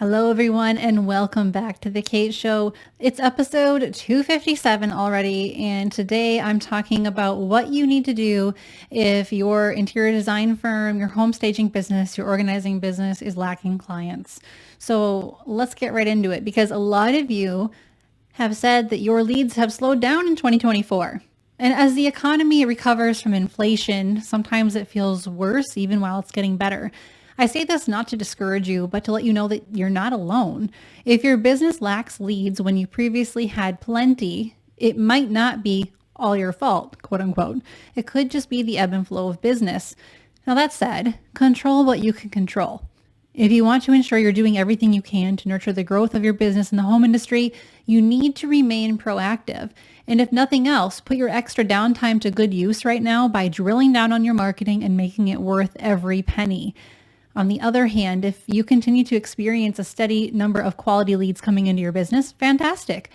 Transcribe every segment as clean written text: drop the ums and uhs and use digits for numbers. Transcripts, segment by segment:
Hello, everyone, and welcome back to The Kate Show. It's episode 257 already, and today I'm talking about what you need to do if your interior design firm, your home staging business, your organizing business is lacking clients. So let's get right into it, because a lot of you have said that your leads have slowed down in 2024. And as the economy recovers from inflation, sometimes it feels worse even while it's getting better. I say this not to discourage you, but to let you know that you're not alone. If your business lacks leads when you previously had plenty, it might not be all your fault, quote unquote. It could just be the ebb and flow of business. Now that said, control what you can control. If you want to ensure you're doing everything you can to nurture the growth of your business in the home industry, you need to remain proactive. And if nothing else, put your extra downtime to good use right now by drilling down on your marketing and making it worth every penny. On the other hand, if you continue to experience a steady number of quality leads coming into your business, fantastic.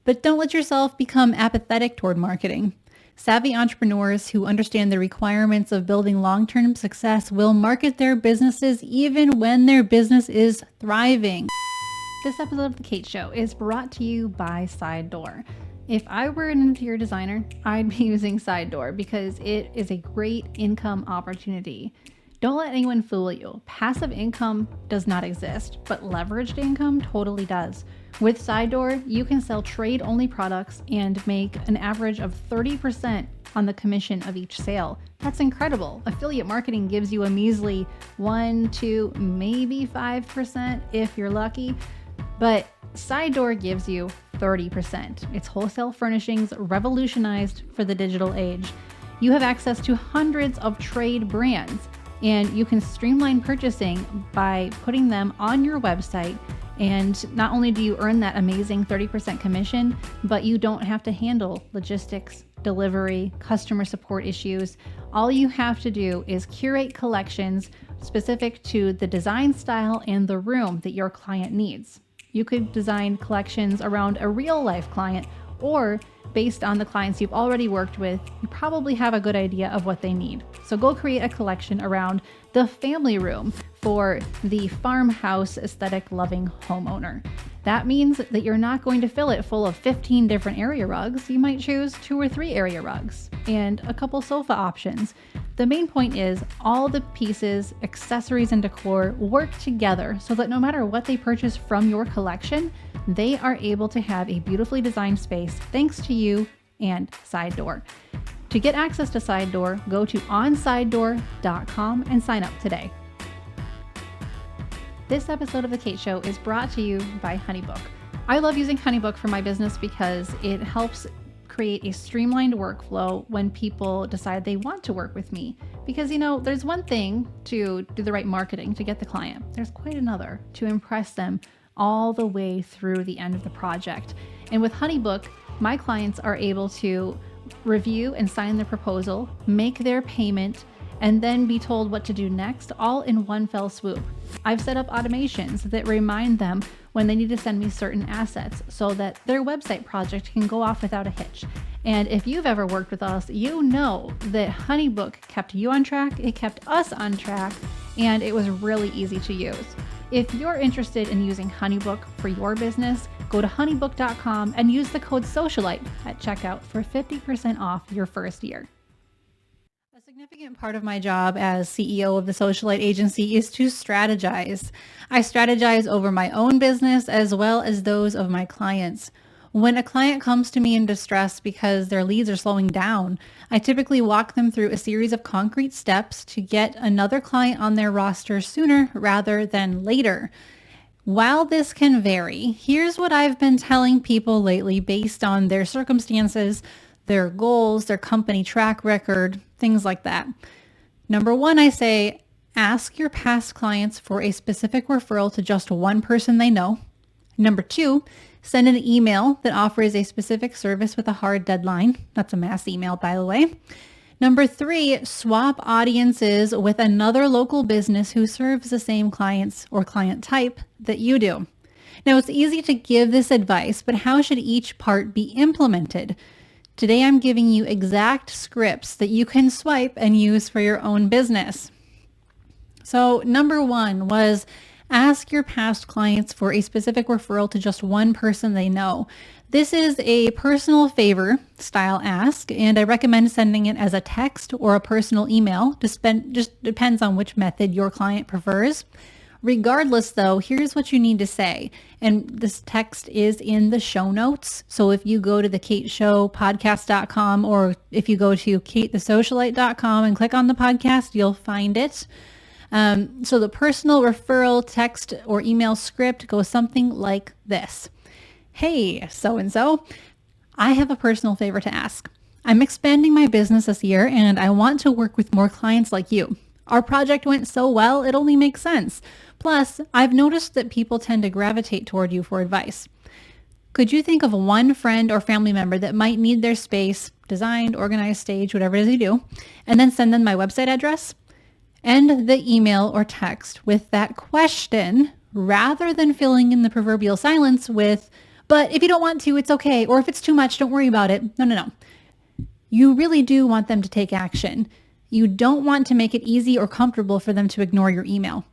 But don't let yourself become apathetic toward marketing. Savvy entrepreneurs who understand the requirements of building long-term success will market their businesses even when their business is thriving. This episode of The Kate Show is brought to you by Side Door. If I were an interior designer, I'd be using Side Door because it is a great income opportunity. Don't let anyone fool you. Passive income does not exist, but leveraged income totally does. With Side Door, you can sell trade-only products and make an average of 30% on the commission of each sale. That's incredible. Affiliate marketing gives you a measly 1, 2, maybe 5% if you're lucky, but Side Door gives you 30%. It's wholesale furnishings revolutionized for the digital age. You have access to hundreds of trade brands, and you can streamline purchasing by putting them on your website. And not only do you earn that amazing 30% commission, but you don't have to handle logistics, delivery, customer support issues. All you have to do is curate collections specific to the design style and the room that your client needs. You could design collections around a real life client, or based on the clients you've already worked with, you probably have a good idea of what they need. So go create a collection around the family room for the farmhouse aesthetic loving homeowner. That means that you're not going to fill it full of 15 different area rugs. You might choose 2 or 3 area rugs and a couple sofa options. The main point is all the pieces, accessories, and decor work together so that no matter what they purchase from your collection, they are able to have a beautifully designed space thanks to you and Side Door. To get access to Side Door, go to onsidedoor.com and sign up today. This episode of The Kate Show is brought to you by HoneyBook. I love using HoneyBook for my business because it helps create a streamlined workflow when people decide they want to work with me. Because, there's one thing to do the right marketing to get the client. There's quite another to impress them all the way through the end of the project. And with HoneyBook, my clients are able to review and sign the proposal, make their payment, and then be told what to do next, all in one fell swoop. I've set up automations that remind them when they need to send me certain assets so that their website project can go off without a hitch. And if you've ever worked with us, you know that HoneyBook kept you on track, it kept us on track, and it was really easy to use. If you're interested in using HoneyBook for your business, go to honeybook.com and use the code SOCIALITE at checkout for 50% off your first year. A significant part of my job as CEO of the Socialite Agency is to strategize. I strategize over my own business as well as those of my clients. When a client comes to me in distress because their leads are slowing down, I typically walk them through a series of concrete steps to get another client on their roster sooner rather than later. While this can vary, here's what I've been telling people lately based on their circumstances, their goals, their company track record, things like that. Number 1, I say, ask your past clients for a specific referral to just one person they know. Number 2, send an email that offers a specific service with a hard deadline. That's a mass email, by the way. Number 3, swap audiences with another local business who serves the same clients or client type that you do. Now, it's easy to give this advice, but how should each part be implemented? Today, I'm giving you exact scripts that you can swipe and use for your own business. So number 1 was ask your past clients for a specific referral to just one person they know. This is a personal favor style ask, and I recommend sending it as a text or a personal email. Just depends on which method your client prefers. Regardless, though, here's what you need to say. And this text is in the show notes. So if you go to the kateshowpodcast.com or if you go to katethesocialite.com and click on the podcast, you'll find it. So the personal referral text or email script goes something like this. Hey, so-and-so, I have a personal favor to ask. I'm expanding my business this year and I want to work with more clients like you. Our project went so well, it only makes sense. Plus, I've noticed that people tend to gravitate toward you for advice. Could you think of one friend or family member that might need their space designed, organized, staged, whatever it is you do, and then send them my website address? End the email or text with that question rather than filling in the proverbial silence with, but if you don't want to, it's okay. Or if it's too much, don't worry about it. No. You really do want them to take action. You don't want to make it easy or comfortable for them to ignore your email.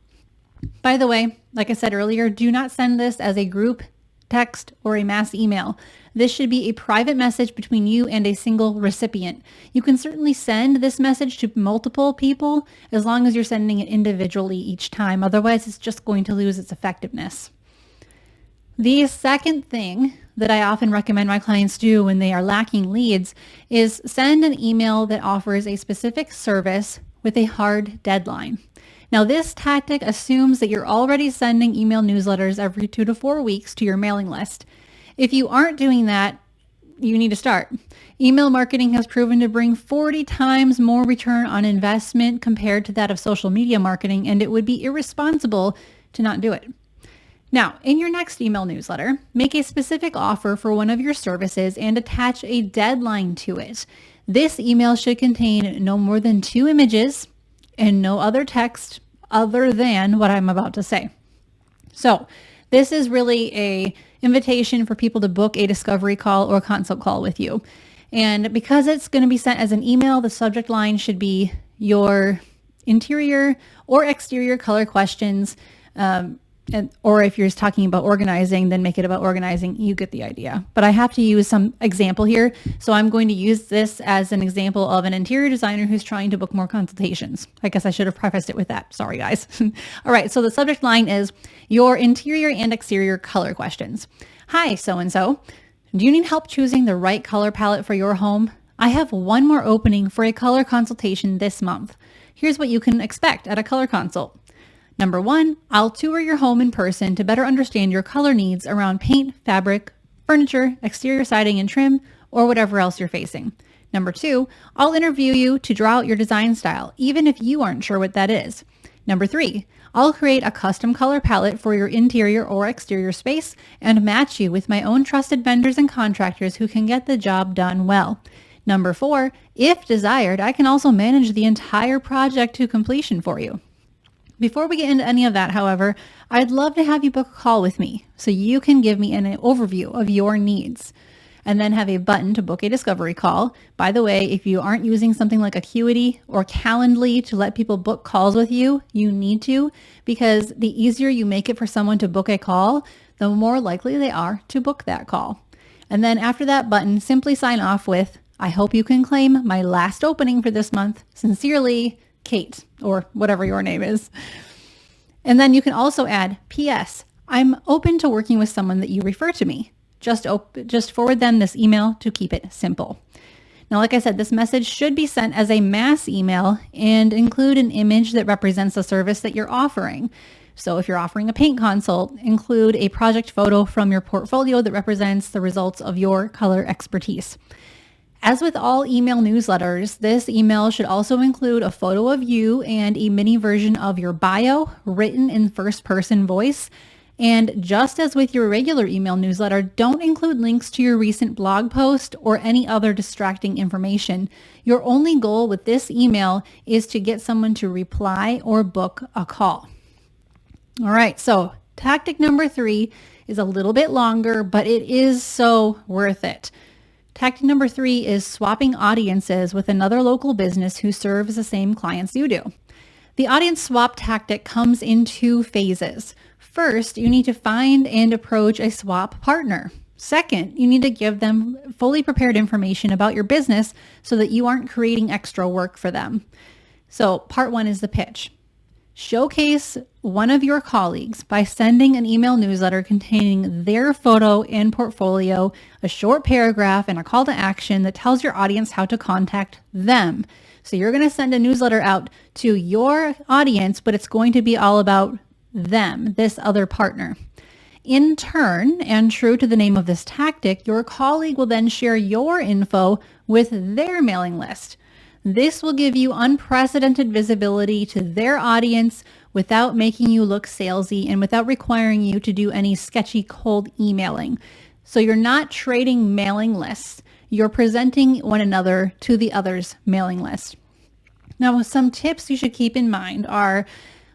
By the way, like I said earlier, do not send this as a group text or a mass email. This should be a private message between you and a single recipient. You can certainly send this message to multiple people as long as you're sending it individually each time. Otherwise, it's just going to lose its effectiveness. The second thing that I often recommend my clients do when they are lacking leads is send an email that offers a specific service with a hard deadline. Now, this tactic assumes that you're already sending email newsletters every 2 to 4 weeks to your mailing list. If you aren't doing that, you need to start. Email marketing has proven to bring 40 times more return on investment compared to that of social media marketing, and it would be irresponsible to not do it. Now, in your next email newsletter, make a specific offer for one of your services and attach a deadline to it. This email should contain no more than 2 images and no other text other than what I'm about to say. So this is really a invitation for people to book a discovery call or consult call with you. And because it's going to be sent as an email, the subject line should be your interior or exterior color questions. Or if you're just talking about organizing, then make it about organizing. You get the idea. But I have to use some example here. So I'm going to use this as an example of an interior designer who's trying to book more consultations. I guess I should have prefaced it with that. Sorry, guys. All right. So the subject line is your interior and exterior color questions. Hi, so-and-so. Do you need help choosing the right color palette for your home? I have one more opening for a color consultation this month. Here's what you can expect at a color consult. Number 1, I'll tour your home in person to better understand your color needs around paint, fabric, furniture, exterior siding and trim, or whatever else you're facing. Number 2, I'll interview you to draw out your design style, even if you aren't sure what that is. Number 3, I'll create a custom color palette for your interior or exterior space and match you with my own trusted vendors and contractors who can get the job done well. Number 4, if desired, I can also manage the entire project to completion for you. Before we get into any of that, however, I'd love to have you book a call with me so you can give me an overview of your needs and then have a button to book a discovery call. By the way, if you aren't using something like Acuity or Calendly to let people book calls with you, you need to, because the easier you make it for someone to book a call, the more likely they are to book that call. And then after that button, simply sign off with, I hope you can claim my last opening for this month. Sincerely, Kate, or whatever your name is. And then you can also add, P.S. I'm open to working with someone that you refer to me. Just forward them this email to keep it simple. Now, like I said, this message should be sent as a mass email and include an image that represents the service that you're offering. So if you're offering a paint consult, include a project photo from your portfolio that represents the results of your color expertise. As with all email newsletters, this email should also include a photo of you and a mini version of your bio written in first-person voice. And just as with your regular email newsletter, don't include links to your recent blog post or any other distracting information. Your only goal with this email is to get someone to reply or book a call. All right, so tactic number 3 is a little bit longer, but it is so worth it. Tactic number 3 is swapping audiences with another local business who serves the same clients you do. The audience swap tactic comes in 2 phases. First, you need to find and approach a swap partner. Second, you need to give them fully prepared information about your business so that you aren't creating extra work for them. So part one is the pitch. Showcase one of your colleagues by sending an email newsletter containing their photo and portfolio, a short paragraph, and a call to action that tells your audience how to contact them. So you're going to send a newsletter out to your audience, but it's going to be all about them, this other partner. In turn, and true to the name of this tactic, your colleague will then share your info with their mailing list. This will give you unprecedented visibility to their audience without making you look salesy and without requiring you to do any sketchy cold emailing. So you're not trading mailing lists. You're presenting one another to the other's mailing list. Now, some tips you should keep in mind are,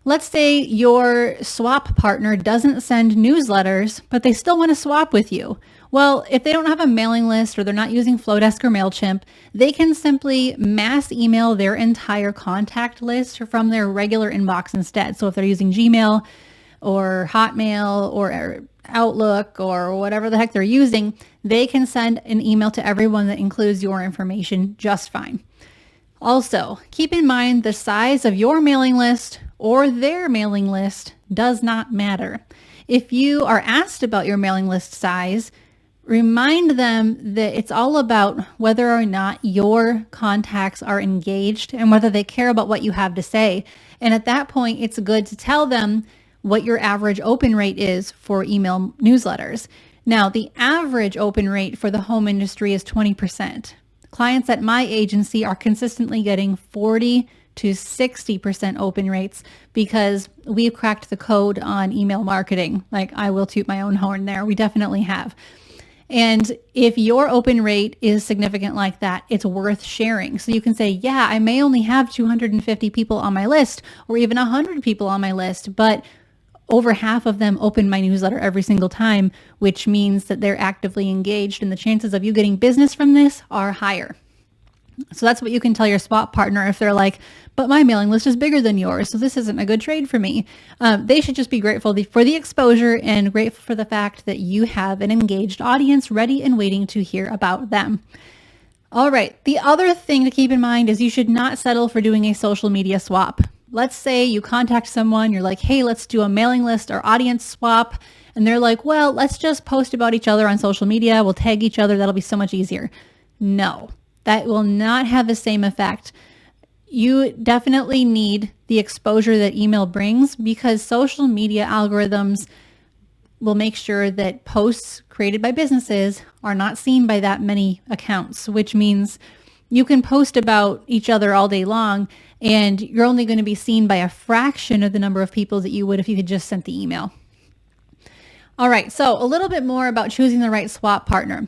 let's say your swap partner doesn't send newsletters, but they still want to swap with you. Well, if they don't have a mailing list or they're not using Flowdesk or MailChimp, they can simply mass email their entire contact list from their regular inbox instead. So if they're using Gmail or Hotmail or Outlook or whatever the heck they're using, they can send an email to everyone that includes your information just fine. Also, keep in mind the size of your mailing list or their mailing list does not matter. If you are asked about your mailing list size, remind them that it's all about whether or not your contacts are engaged and whether they care about what you have to say. And at that point, it's good to tell them what your average open rate is for email newsletters. Now, the average open rate for the home industry is 20%. Clients at my agency are consistently getting 40 to 60% open rates because we've cracked the code on email marketing. Like, I will toot my own horn there. We definitely have. And if your open rate is significant like that, it's worth sharing. So you can say, yeah, I may only have 250 people on my list or even 100 people on my list, but over half of them open my newsletter every single time, which means that they're actively engaged and the chances of you getting business from this are higher. So that's what you can tell your swap partner if they're like, but my mailing list is bigger than yours, so this isn't a good trade for me. They should just be grateful for the exposure and grateful for the fact that you have an engaged audience ready and waiting to hear about them. All right, the other thing to keep in mind is you should not settle for doing a social media swap. Let's say you contact someone, you're like, hey, let's do a mailing list or audience swap. And they're like, well, let's just post about each other on social media. We'll tag each other. That'll be so much easier. No. That will not have the same effect. You definitely need the exposure that email brings because social media algorithms will make sure that posts created by businesses are not seen by that many accounts, which means you can post about each other all day long and you're only going to be seen by a fraction of the number of people that you would if you had just sent the email. All right, so a little bit more about choosing the right swap partner.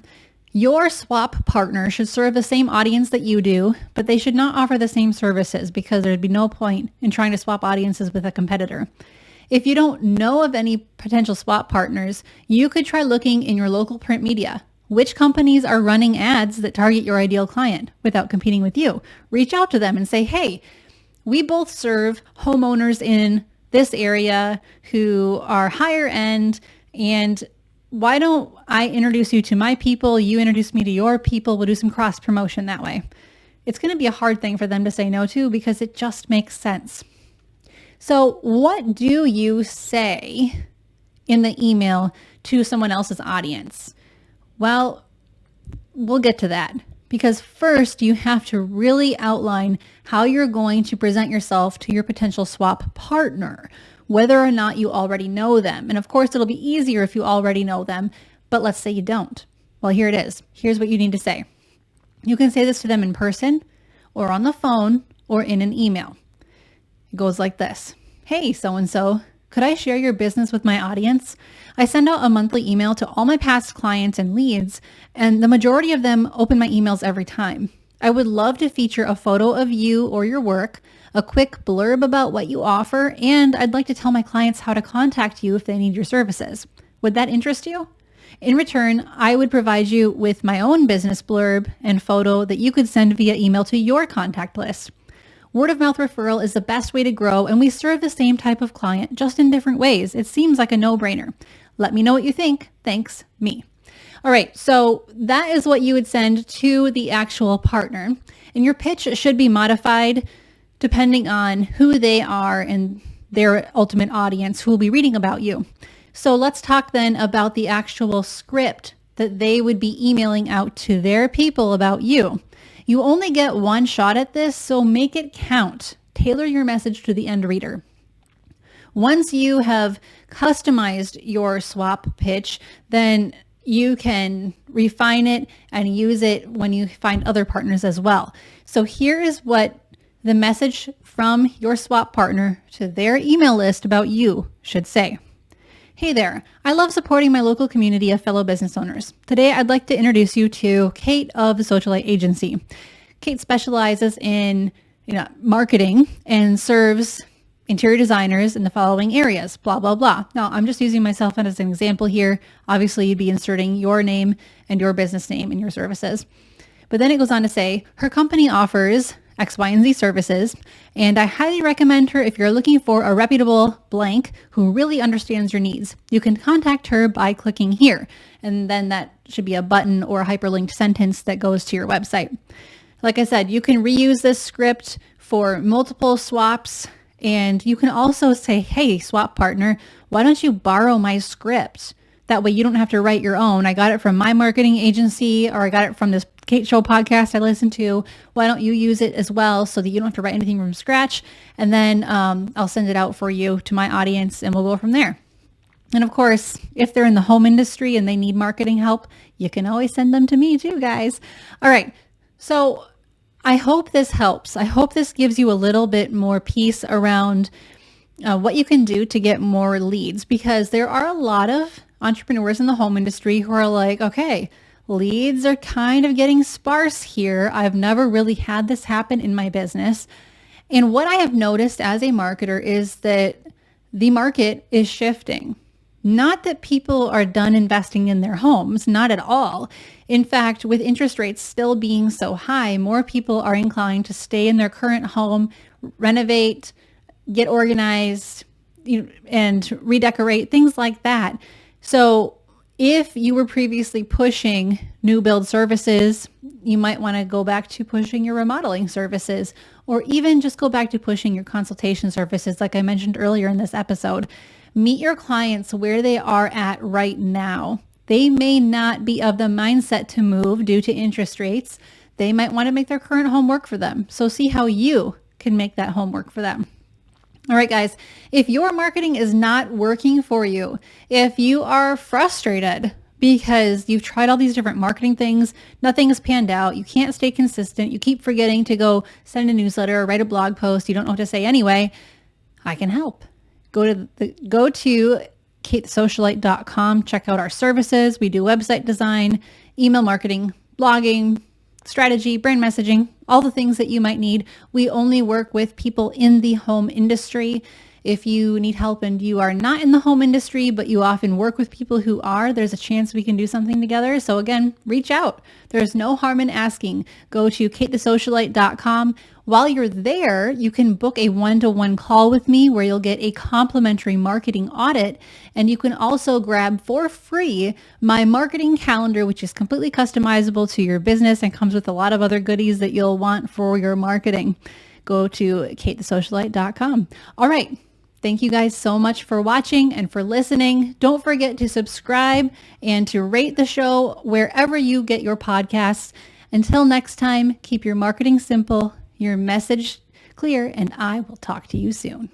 Your swap partner should serve the same audience that you do, but they should not offer the same services because there'd be no point in trying to swap audiences with a competitor. If you don't know of any potential swap partners, you could try looking in your local print media. Which companies are running ads that target your ideal client without competing with you? Reach out to them and say, hey, we both serve homeowners in this area who are higher end, and why don't I introduce you to my people, you introduce me to your people, we'll do some cross promotion that way. It's going to be a hard thing for them to say no to because it just makes sense. So what do you say in the email to someone else's audience? Well, we'll get to that because first you have to really outline how you're going to present yourself to your potential swap partner, whether or not you already know them. And of course, it'll be easier if you already know them, but let's say you don't. Well, here it is. Here's what you need to say. You can say this to them in person or on the phone or in an email. It goes like this. Hey, so-and-so, could I share your business with my audience? I send out a monthly email to all my past clients and leads, and the majority of them open my emails every time. I would love to feature a photo of you or your work, a quick blurb about what you offer, and I'd like to tell my clients how to contact you if they need your services. Would that interest you? In return, I would provide you with my own business blurb and photo that you could send via email to your contact list. Word of mouth referral is the best way to grow, and we serve the same type of client, just in different ways. It seems like a no-brainer. Let me know what you think. Thanks, me. All right, so that is what you would send to the actual partner. And your pitch should be modified depending on who they are and their ultimate audience who will be reading about you. So let's talk then about the actual script that they would be emailing out to their people about you. You only get one shot at this, so make it count. Tailor your message to the end reader. Once you have customized your swap pitch, then you can refine it and use it when you find other partners as well. So here is what the message from your swap partner to their email list about you should say. Hey there, I love supporting my local community of fellow business owners. Today, I'd like to introduce you to Kate of the Socialite Agency. Kate specializes in marketing and serves interior designers in the following areas, blah, blah, blah. Now, I'm just using myself as an example here. Obviously, you'd be inserting your name and your business name in your services. But then it goes on to say, her company offers X, Y, and Z services, and I highly recommend her if you're looking for a reputable blank who really understands your needs. You can contact her by clicking here, and then that should be a button or a hyperlinked sentence that goes to your website. Like I said, you can reuse this script for multiple swaps, and you can also say, hey, swap partner, why don't you borrow my script? That way you don't have to write your own. I got it from my marketing agency, or I got it from this Kate Show podcast I listen to. Why don't you use it as well so that you don't have to write anything from scratch? And then I'll send it out for you to my audience and we'll go from there. And of course, if they're in the home industry and they need marketing help, you can always send them to me too, guys. All right. So I hope this helps. I hope this gives you a little bit more peace around what you can do to get more leads, because there are a lot of entrepreneurs in the home industry who are like, okay, leads are kind of getting sparse here. I've never really had this happen in my business. And what I have noticed as a marketer is that the market is shifting. Not that people are done investing in their homes, not at all. In fact, with interest rates still being so high, more people are inclined to stay in their current home, renovate, get organized, and redecorate, things like that. So if you were previously pushing new build services, you might want to go back to pushing your remodeling services, or even just go back to pushing your consultation services, like I mentioned earlier in this episode. Meet your clients where they are at right now. They may not be of the mindset to move due to interest rates. They might want to make their current home work for them. So see how you can make that home work for them. All right, guys, if your marketing is not working for you, if you are frustrated because you've tried all these different marketing things, nothing has panned out, you can't stay consistent, you keep forgetting to go send a newsletter or write a blog post, you don't know what to say anyway, I can help. Go to katethesocialite.com, check out our services. We do website design, email marketing, blogging, strategy, brand messaging, all the things that you might need. We only work with people in the home industry. If you need help and you are not in the home industry, but you often work with people who are, there's a chance we can do something together. So again, reach out. There's no harm in asking. Go to katethesocialite.com. While you're there, you can book a one-to-one call with me where you'll get a complimentary marketing audit. And you can also grab for free my marketing calendar, which is completely customizable to your business and comes with a lot of other goodies that you'll want for your marketing. Go to katethesocialite.com. All right. Thank you guys so much for watching and for listening. Don't forget to subscribe and to rate the show wherever you get your podcasts. Until next time, keep your marketing simple, your message clear, and I will talk to you soon.